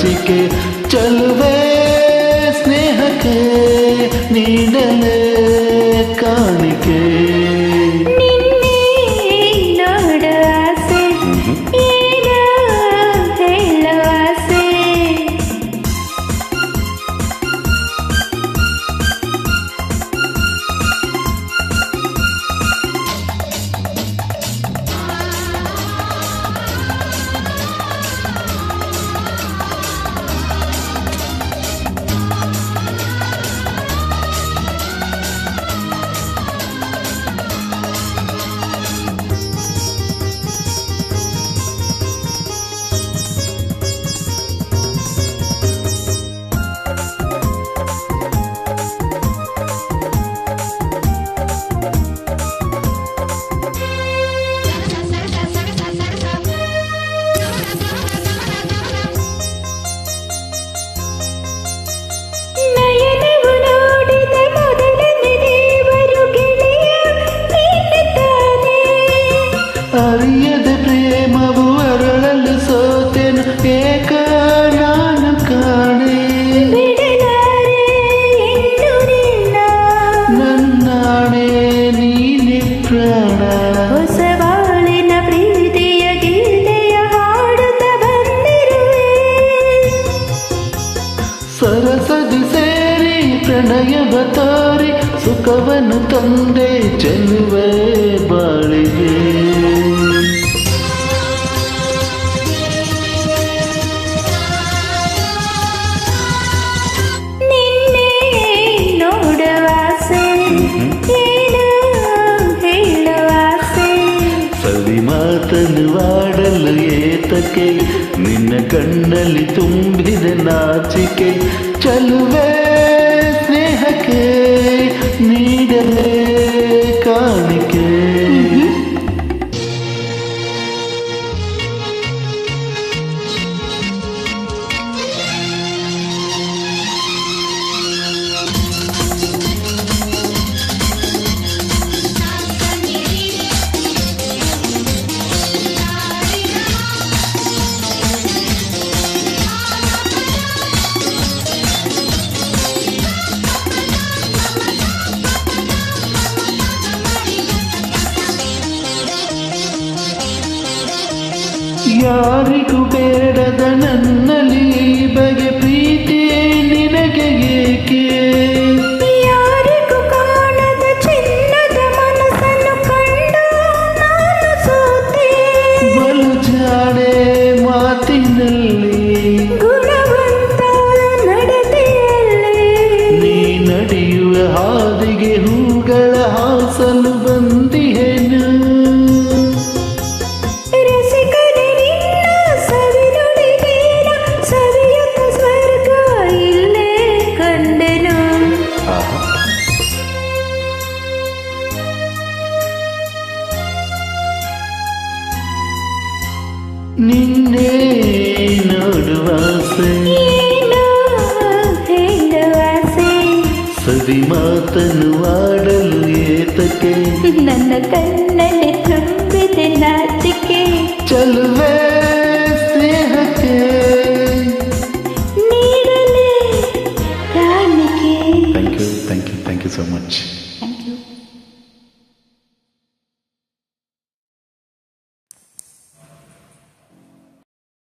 ನಾಚಿಕೆ ಚಲುವೆ ಸ್ನೇಹಕ್ಕೆ ನೀಡಲೇ ಕಾಣಿಕೆ ಅರಿಯದ ಪ್ರೇಮವು ಅರಳಲು ಸೋತೆನು ಏಕ ನಾನು ಕಾಣೆ ನನ್ನಾಣೆ ನೀನೆ ಪ್ರಾಣ ಹೊಸ ಬಾಳಿನ ಪ್ರೀತಿಯ ಗೀತೆಯ ಹಾಡುತ್ತ ಬಂದಿರುವೆ ಸರಸದಿ ಸೇರಿ ಪ್ರಣಯವ ತೋರಿ ಸುಖವನ್ನು ತಂದೆ ಚೆಲುವೆ ಬಾಳಿಗೆ ಸವಿ ಮಾತನ್ನು ಆಡಲು ಏತಕ್ಕೆ ನಿನ್ನ ಕಣ್ಣಲ್ಲಿ ತುಂಬಿದ ನಾಚಿಕೆ ಚಲುವೆ ಸ್ನೇಹಕ್ಕೆ ನೀಡಲೇ ಕಾಣಿಕೆ ಯಾರಿಗೂ ಬೇಡದ ನನ್ನಲ್ಲಿ ಬಗೆ ಪ್ರೀತಿ ನಿನಗೆ ಏಕೆ ಯಾರಿಗೂ ಕಾಣದ ಚಿನ್ನದ ಮನಸ್ಸನ್ನು ಕಂಡು ನಾನು ಸೋತೆ ಬಲು ಜಾಡೆ ಮಾತಿನಲ್ಲಿ ಗುಣವಂತ ನಡತೆಯಲ್ಲಿ ನೀ ನಡೆಯುವ ಹಾದಿಗೆ ಹೂಗಳ ಹಾಸಲು ಬಂದಿಹೆನು ನಿನ್ನೆ ನೋಡುವಾಸೆ ಸವಿ ಮಾತನ್ನು ಆಡಲು ಏತಕ್ಕೆ ನನ್ನ ಕಣ್ಣಲ್ಲಿ ತುಂಬಿದೆ ನಾಚಿಕೆ ಚಲುವೆ